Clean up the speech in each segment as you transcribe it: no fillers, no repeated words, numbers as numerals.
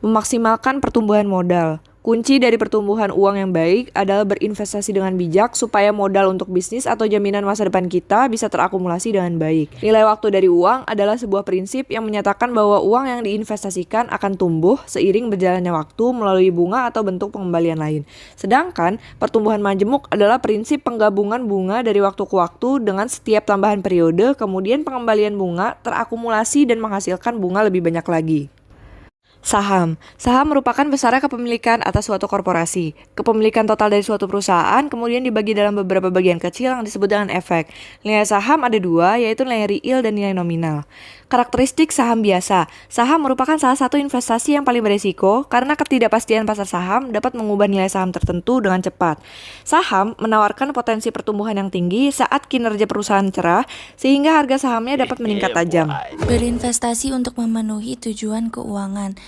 Memaksimalkan pertumbuhan modal. Kunci dari pertumbuhan uang yang baik adalah berinvestasi dengan bijak supaya modal untuk bisnis atau jaminan masa depan kita bisa terakumulasi dengan baik. Nilai waktu dari uang adalah sebuah prinsip yang menyatakan bahwa uang yang diinvestasikan akan tumbuh seiring berjalannya waktu melalui bunga atau bentuk pengembalian lain. Sedangkan pertumbuhan majemuk adalah prinsip penggabungan bunga dari waktu ke waktu dengan setiap tambahan periode, kemudian pengembalian bunga terakumulasi dan menghasilkan bunga lebih banyak lagi. Saham. Saham merupakan besarnya kepemilikan atas suatu korporasi. Kepemilikan total dari suatu perusahaan kemudian dibagi dalam beberapa bagian kecil yang disebut dengan efek. Nilai saham ada dua, yaitu nilai real dan nilai nominal. Karakteristik saham biasa. Saham merupakan salah satu investasi yang paling beresiko karena ketidakpastian pasar saham dapat mengubah nilai saham tertentu dengan cepat. Saham menawarkan potensi pertumbuhan yang tinggi saat kinerja perusahaan cerah, sehingga harga sahamnya dapat meningkat tajam. Berinvestasi untuk memenuhi tujuan keuangan.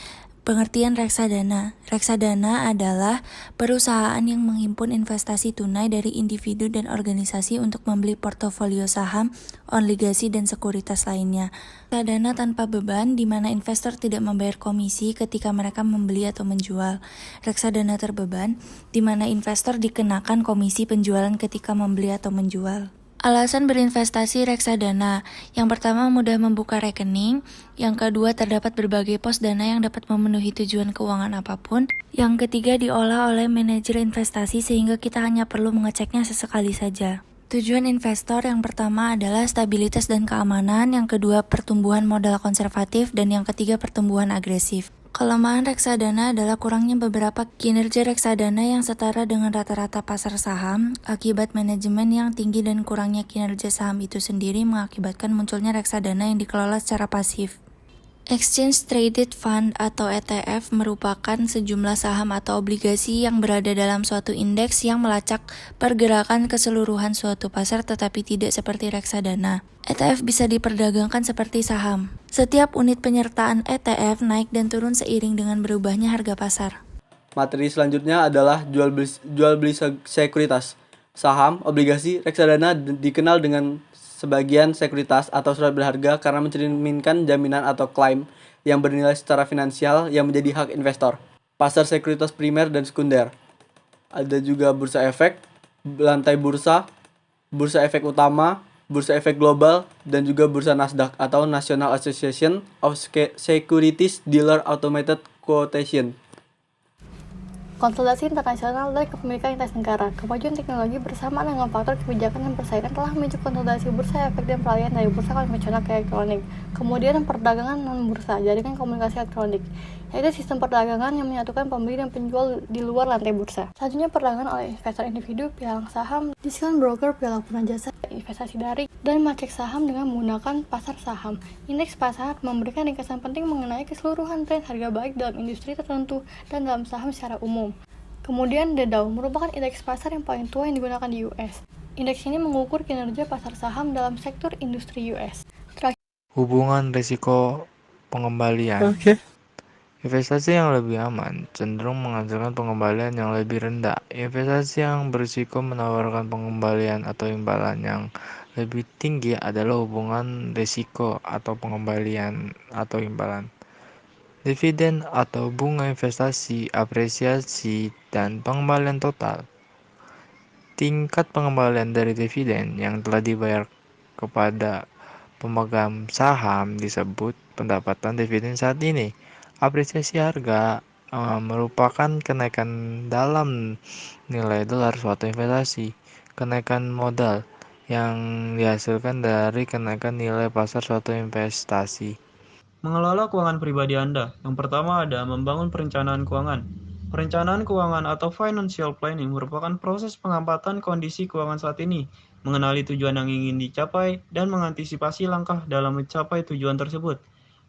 Pengertian reksadana. Reksadana adalah perusahaan yang menghimpun investasi tunai dari individu dan organisasi untuk membeli portofolio saham, obligasi, dan sekuritas lainnya. Reksadana tanpa beban, di mana investor tidak membayar komisi ketika mereka membeli atau menjual. Reksadana terbeban, di mana investor dikenakan komisi penjualan ketika membeli atau menjual. Alasan berinvestasi reksadana. Yang pertama, mudah membuka rekening. Yang kedua, terdapat berbagai pos dana yang dapat memenuhi tujuan keuangan apapun. Yang ketiga, diolah oleh manajer investasi sehingga kita hanya perlu mengeceknya sesekali saja. Tujuan investor yang pertama adalah stabilitas dan keamanan, yang kedua pertumbuhan modal konservatif, dan yang ketiga pertumbuhan agresif. Kelemahan reksadana adalah kurangnya beberapa kinerja reksadana yang setara dengan rata-rata pasar saham, akibat manajemen yang tinggi dan kurangnya kinerja saham itu sendiri mengakibatkan munculnya reksadana yang dikelola secara pasif. Exchange Traded Fund atau ETF merupakan sejumlah saham atau obligasi yang berada dalam suatu indeks yang melacak pergerakan keseluruhan suatu pasar tetapi tidak seperti reksadana. ETF bisa diperdagangkan seperti saham. Setiap unit penyertaan ETF naik dan turun seiring dengan berubahnya harga pasar. Materi selanjutnya adalah jual beli sekuritas. Saham, obligasi, reksadana dikenal dengan sebagian sekuritas atau surat berharga karena mencerminkan jaminan atau klaim yang bernilai secara finansial yang menjadi hak investor. Pasar sekuritas primer dan sekunder. Ada juga bursa efek, lantai bursa, bursa efek utama, bursa efek global, dan juga bursa Nasdaq atau National Association of Securities Dealer Automated Quotation. Konsolidasi internasional dari kepemilikan lintas negara. Kemajuan teknologi bersama dengan faktor kebijakan dan persaingan telah memicu konsolidasi bursa efek dan peralihan dari bursa konvensional ke elektronik. Kemudian perdagangan non-bursa, jaringan komunikasi elektronik, yaitu sistem perdagangan yang menyatukan pembeli dan penjual di luar lantai bursa. Selanjutnya perdagangan oleh investor individu, pialang saham, diskon broker, pialang jasa, investasi daring, dan macet saham dengan menggunakan pasar saham. Indeks pasar memberikan ringkasan penting mengenai keseluruhan tren harga baik dalam industri tertentu dan dalam saham secara umum. Kemudian The Dow merupakan indeks pasar yang paling tua yang digunakan di US. Indeks ini mengukur kinerja pasar saham dalam sektor industri US. Hubungan risiko pengembalian. Investasi yang lebih aman cenderung menghasilkan pengembalian yang lebih rendah. Investasi yang berisiko menawarkan pengembalian atau imbalan yang lebih tinggi adalah hubungan risiko atau pengembalian atau imbalan. Dividen atau bunga investasi, apresiasi, dan pengembalian total. Tingkat pengembalian dari dividen yang telah dibayar kepada pemegang saham disebut pendapatan dividen saat ini. Apresiasi harga merupakan kenaikan dalam nilai dolar suatu investasi. Kenaikan modal yang dihasilkan dari kenaikan nilai pasar suatu investasi. Mengelola keuangan pribadi Anda. Yang pertama ada membangun perencanaan keuangan. Perencanaan keuangan atau financial planning merupakan proses pengamatan kondisi keuangan saat ini, mengenali tujuan yang ingin dicapai, dan mengantisipasi langkah dalam mencapai tujuan tersebut.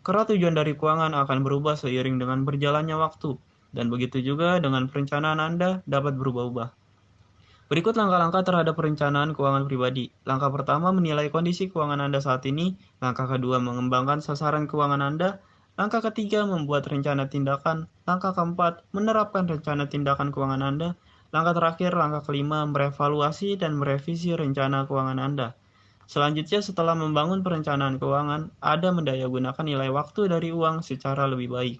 Karena tujuan dari keuangan akan berubah seiring dengan berjalannya waktu, dan begitu juga dengan perencanaan Anda dapat berubah-ubah. Berikut langkah-langkah terhadap perencanaan keuangan pribadi. Langkah pertama, menilai kondisi keuangan Anda saat ini. Langkah kedua, mengembangkan sasaran keuangan Anda. Langkah ketiga, membuat rencana tindakan. Langkah keempat, menerapkan rencana tindakan keuangan Anda. Langkah terakhir, langkah kelima, merevaluasi dan merevisi rencana keuangan Anda. Selanjutnya, setelah membangun perencanaan keuangan, ada mendayagunakan nilai waktu dari uang secara lebih baik.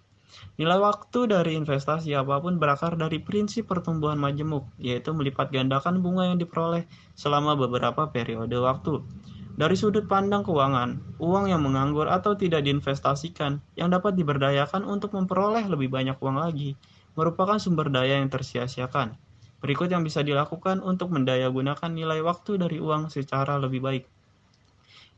Nilai waktu dari investasi apapun berakar dari prinsip pertumbuhan majemuk, yaitu melipat gandakan bunga yang diperoleh selama beberapa periode waktu. Dari sudut pandang keuangan, uang yang menganggur atau tidak diinvestasikan yang dapat diberdayakan untuk memperoleh lebih banyak uang lagi merupakan sumber daya yang tersia-siakan. Berikut yang bisa dilakukan untuk mendayagunakan nilai waktu dari uang secara lebih baik.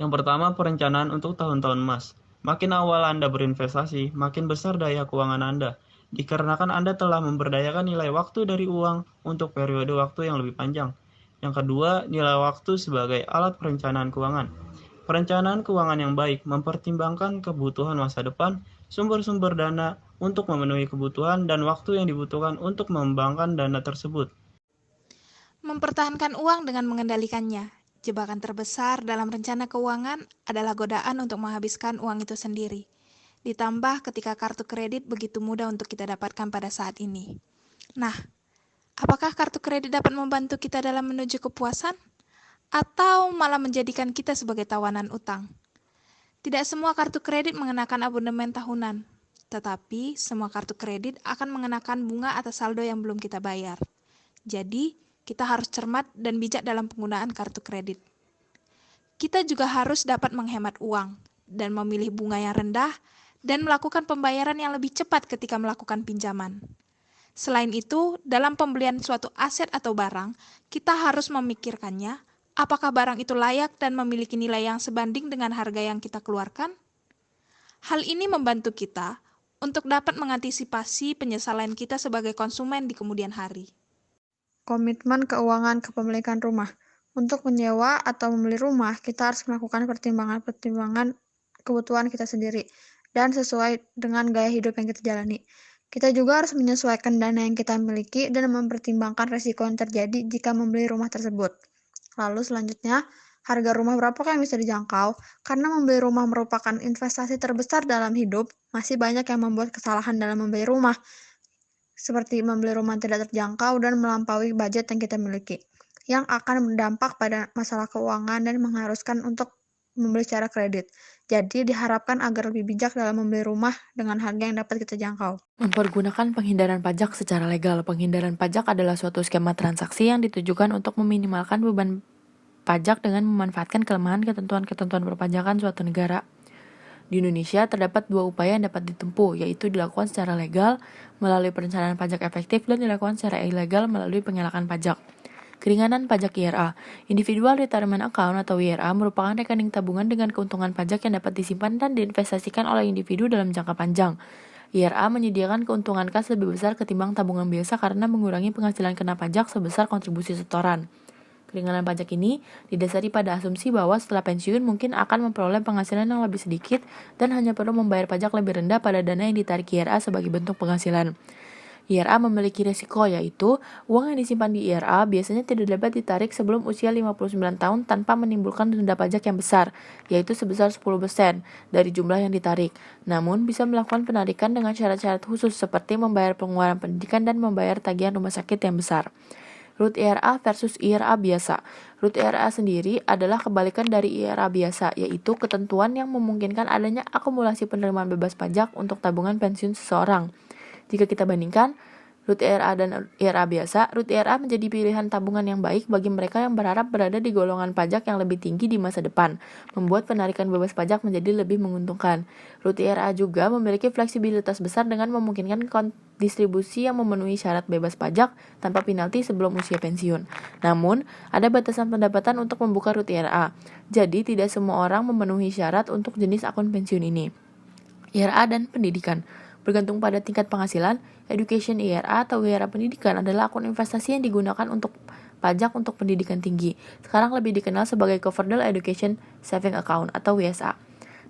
Yang pertama, perencanaan untuk tahun-tahun emas. Makin awal Anda berinvestasi, makin besar daya keuangan Anda, dikarenakan Anda telah memberdayakan nilai waktu dari uang untuk periode waktu yang lebih panjang. Yang kedua, nilai waktu sebagai alat perencanaan keuangan. Perencanaan keuangan yang baik mempertimbangkan kebutuhan masa depan, sumber-sumber dana untuk memenuhi kebutuhan, dan waktu yang dibutuhkan untuk mengembangkan dana tersebut. Mempertahankan uang dengan mengendalikannya. Jebakan terbesar dalam rencana keuangan adalah godaan untuk menghabiskan uang itu sendiri. Ditambah ketika kartu kredit begitu mudah untuk kita dapatkan pada saat ini. Nah, apakah kartu kredit dapat membantu kita dalam menuju kepuasan? Atau malah menjadikan kita sebagai tawanan utang? Tidak semua kartu kredit mengenakan abonemen tahunan, tetapi semua kartu kredit akan mengenakan bunga atas saldo yang belum kita bayar. Jadi, kita harus cermat dan bijak dalam penggunaan kartu kredit. Kita juga harus dapat menghemat uang dan memilih bunga yang rendah dan melakukan pembayaran yang lebih cepat ketika melakukan pinjaman. Selain itu, dalam pembelian suatu aset atau barang, kita harus memikirkannya, apakah barang itu layak dan memiliki nilai yang sebanding dengan harga yang kita keluarkan? Hal ini membantu kita untuk dapat mengantisipasi penyesalan kita sebagai konsumen di kemudian hari. Komitmen keuangan kepemilikan rumah. Untuk menyewa atau membeli rumah, kita harus melakukan pertimbangan-pertimbangan kebutuhan kita sendiri dan sesuai dengan gaya hidup yang kita jalani. Kita juga harus menyesuaikan dana yang kita miliki dan mempertimbangkan risiko yang terjadi jika membeli rumah tersebut. Lalu selanjutnya, harga rumah berapakah yang bisa dijangkau? Karena membeli rumah merupakan investasi terbesar dalam hidup, masih banyak yang membuat kesalahan dalam membeli rumah, seperti membeli rumah tidak terjangkau dan melampaui budget yang kita miliki, yang akan berdampak pada masalah keuangan dan mengharuskan untuk membeli secara kredit. Jadi diharapkan agar lebih bijak dalam membeli rumah dengan harga yang dapat kita jangkau. Mempergunakan penghindaran pajak secara legal. Penghindaran pajak adalah suatu skema transaksi yang ditujukan untuk meminimalkan beban pajak dengan memanfaatkan kelemahan ketentuan-ketentuan perpajakan suatu negara. Di Indonesia, terdapat dua upaya yang dapat ditempuh, yaitu dilakukan secara legal melalui perencanaan pajak efektif dan dilakukan secara ilegal melalui pengelakan pajak. Keringanan pajak IRA. Individual Retirement Account atau IRA merupakan rekening tabungan dengan keuntungan pajak yang dapat disimpan dan diinvestasikan oleh individu dalam jangka panjang. IRA menyediakan keuntungan kas lebih besar ketimbang tabungan biasa karena mengurangi penghasilan kena pajak sebesar kontribusi setoran. Keringanan pajak ini didasari pada asumsi bahwa setelah pensiun mungkin akan memperoleh penghasilan yang lebih sedikit dan hanya perlu membayar pajak lebih rendah pada dana yang ditarik IRA sebagai bentuk penghasilan. IRA memiliki risiko, yaitu uang yang disimpan di IRA biasanya tidak dapat ditarik sebelum usia 59 tahun tanpa menimbulkan denda pajak yang besar, yaitu sebesar 10% dari jumlah yang ditarik. Namun, bisa melakukan penarikan dengan syarat-syarat khusus seperti membayar pengeluaran pendidikan dan membayar tagihan rumah sakit yang besar. RUT IRA versus IRA biasa. RUT IRA sendiri adalah kebalikan dari IRA biasa, yaitu ketentuan yang memungkinkan adanya akumulasi penerimaan bebas pajak untuk tabungan pensiun seseorang. Jika kita bandingkan RUT IRA dan IRA biasa, RUT IRA menjadi pilihan tabungan yang baik bagi mereka yang berharap berada di golongan pajak yang lebih tinggi di masa depan, membuat penarikan bebas pajak menjadi lebih menguntungkan. RUT IRA juga memiliki fleksibilitas besar dengan memungkinkan distribusi yang memenuhi syarat bebas pajak tanpa penalti sebelum usia pensiun. Namun, ada batasan pendapatan untuk membuka RUT IRA, jadi tidak semua orang memenuhi syarat untuk jenis akun pensiun ini. IRA dan pendidikan. Bergantung pada tingkat penghasilan, Education IRA atau IRA pendidikan adalah akun investasi yang digunakan untuk pajak untuk pendidikan tinggi. Sekarang lebih dikenal sebagai Coverdell Education Saving Account atau WSA.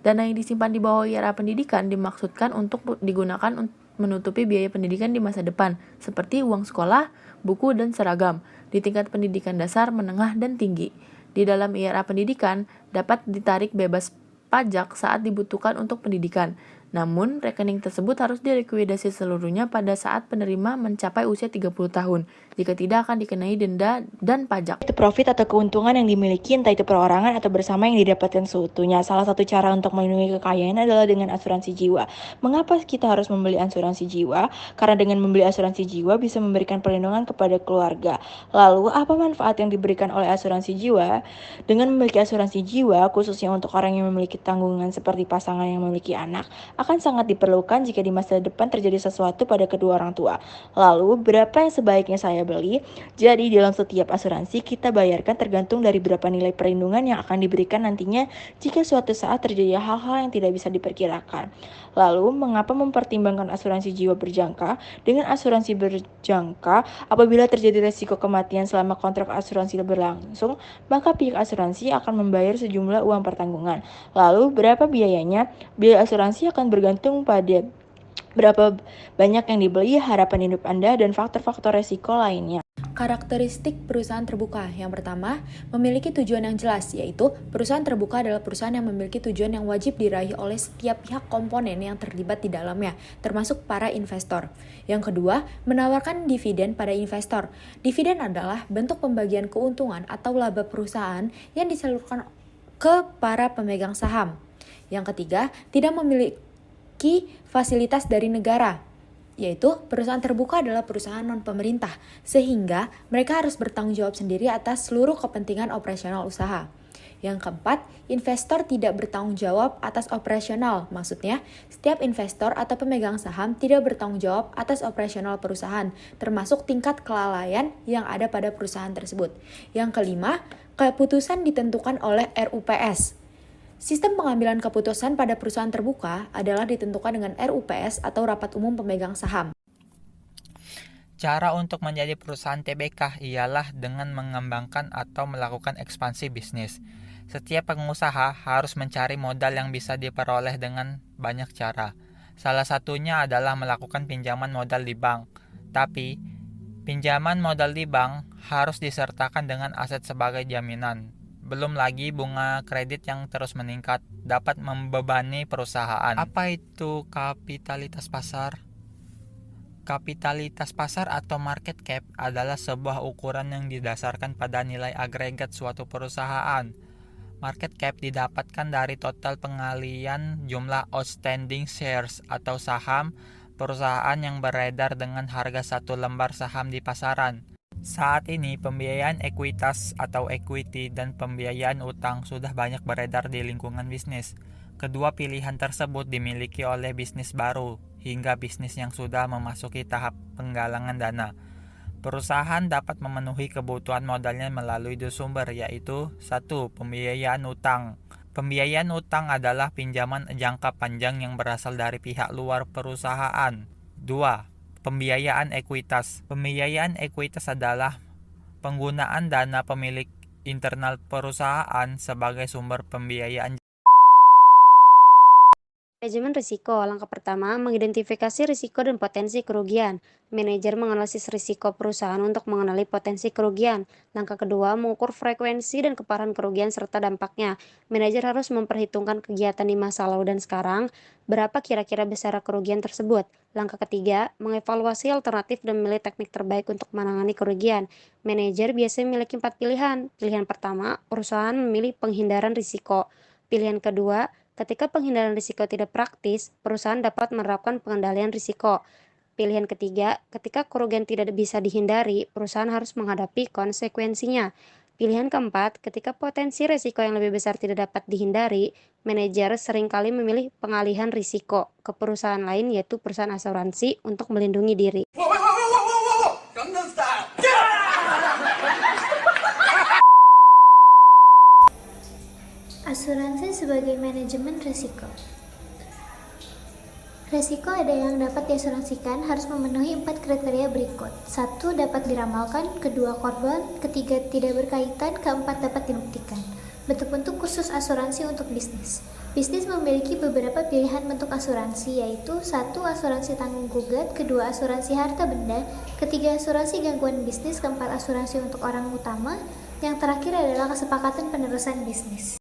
Dana yang disimpan di bawah IRA pendidikan dimaksudkan untuk digunakan menutupi biaya pendidikan di masa depan, seperti uang sekolah, buku, dan seragam, di tingkat pendidikan dasar, menengah, dan tinggi. Di dalam IRA pendidikan, dapat ditarik bebas pajak saat dibutuhkan untuk pendidikan. Namun, rekening tersebut harus dilikuidasi seluruhnya pada saat penerima mencapai usia 30 tahun. Jika tidak, akan dikenai denda dan pajak. Itu profit atau keuntungan yang dimiliki, entah itu perorangan atau bersama, yang didapatkan seutuhnya. Salah satu cara untuk melindungi kekayaan adalah dengan asuransi jiwa. Mengapa kita harus membeli asuransi jiwa? Karena dengan membeli asuransi jiwa bisa memberikan perlindungan kepada keluarga. Lalu, apa manfaat yang diberikan oleh asuransi jiwa? Dengan memiliki asuransi jiwa, khususnya untuk orang yang memiliki tanggungan seperti pasangan yang memiliki anak, akan sangat diperlukan jika di masa depan terjadi sesuatu pada kedua orang tua. Lalu, berapa yang sebaiknya saya beli? Jadi, dalam setiap asuransi kita bayarkan tergantung dari berapa nilai perlindungan yang akan diberikan nantinya jika suatu saat terjadi hal-hal yang tidak bisa diperkirakan. Lalu, mengapa mempertimbangkan asuransi jiwa berjangka? Dengan asuransi berjangka, apabila terjadi resiko kematian selama kontrak asuransi berlangsung, maka pihak asuransi akan membayar sejumlah uang pertanggungan. Lalu, berapa biayanya? Biaya asuransi akan bergantung pada berapa banyak yang dibeli, harapan hidup Anda, dan faktor-faktor resiko lainnya. Karakteristik perusahaan terbuka. Yang pertama, memiliki tujuan yang jelas, yaitu perusahaan terbuka adalah perusahaan yang memiliki tujuan yang wajib diraih oleh setiap pihak komponen yang terlibat di dalamnya, termasuk para investor. Yang kedua, menawarkan dividen pada investor. Dividen adalah bentuk pembagian keuntungan atau laba perusahaan yang disalurkan ke para pemegang saham. Yang ketiga, tidak memiliki fasilitas dari negara, yaitu perusahaan terbuka adalah perusahaan non-pemerintah, sehingga mereka harus bertanggung jawab sendiri atas seluruh kepentingan operasional usaha. Yang keempat, investor tidak bertanggung jawab atas operasional. Maksudnya, setiap investor atau pemegang saham tidak bertanggung jawab atas operasional perusahaan, termasuk tingkat kelalaian yang ada pada perusahaan tersebut. Yang kelima, keputusan ditentukan oleh RUPS. Sistem pengambilan keputusan pada perusahaan terbuka adalah ditentukan dengan RUPS atau Rapat Umum Pemegang Saham. Cara untuk menjadi perusahaan TBK ialah dengan mengembangkan atau melakukan ekspansi bisnis. Setiap pengusaha harus mencari modal yang bisa diperoleh dengan banyak cara. Salah satunya adalah melakukan pinjaman modal di bank. Tapi, pinjaman modal di bank harus disertakan dengan aset sebagai jaminan. Belum lagi bunga kredit yang terus meningkat dapat membebani perusahaan. Apa itu kapitalitas pasar? Kapitalitas pasar atau market cap adalah sebuah ukuran yang didasarkan pada nilai agregat suatu perusahaan. Market cap didapatkan dari total pengalian jumlah outstanding shares atau saham perusahaan yang beredar dengan harga satu lembar saham di pasaran. Saat ini, pembiayaan ekuitas atau equity dan pembiayaan utang sudah banyak beredar di lingkungan bisnis. Kedua pilihan tersebut dimiliki oleh bisnis baru hingga bisnis yang sudah memasuki tahap penggalangan dana. Perusahaan dapat memenuhi kebutuhan modalnya melalui dua sumber, yaitu 1. Pembiayaan utang. Pembiayaan utang adalah pinjaman jangka panjang yang berasal dari pihak luar perusahaan. 2. Pembiayaan ekuitas. Pembiayaan ekuitas adalah penggunaan dana pemilik internal perusahaan sebagai sumber pembiayaan. Manajemen risiko. Langkah pertama, mengidentifikasi risiko dan potensi kerugian. Manajer menganalisis risiko perusahaan untuk mengenali potensi kerugian. Langkah kedua, mengukur frekuensi dan keparahan kerugian serta dampaknya. Manajer harus memperhitungkan kegiatan di masa lalu dan sekarang, berapa kira-kira besar kerugian tersebut. Langkah ketiga, mengevaluasi alternatif dan memilih teknik terbaik untuk menangani kerugian. Manajer biasanya memiliki 4 pilihan. Pilihan pertama, perusahaan memilih penghindaran risiko. Pilihan kedua, ketika penghindaran risiko tidak praktis, perusahaan dapat menerapkan pengendalian risiko. Pilihan ketiga, ketika kerugian tidak bisa dihindari, perusahaan harus menghadapi konsekuensinya. Pilihan keempat, ketika potensi risiko yang lebih besar tidak dapat dihindari, manajer seringkali memilih pengalihan risiko ke perusahaan lain, yaitu perusahaan asuransi, untuk melindungi diri. Asuransi sebagai manajemen risiko. Risiko ada yang dapat diasuransikan harus memenuhi 4 kriteria berikut. 1. Dapat diramalkan, 2. Korban, 3. Tidak berkaitan, 4. Dapat dibuktikan. Bentuk-bentuk khusus asuransi untuk bisnis. Bisnis memiliki beberapa pilihan bentuk asuransi, yaitu 1. Asuransi tanggung gugat, 2. Asuransi harta benda, 3. Asuransi gangguan bisnis, 4. Asuransi untuk orang utama, yang terakhir adalah kesepakatan penerusan bisnis.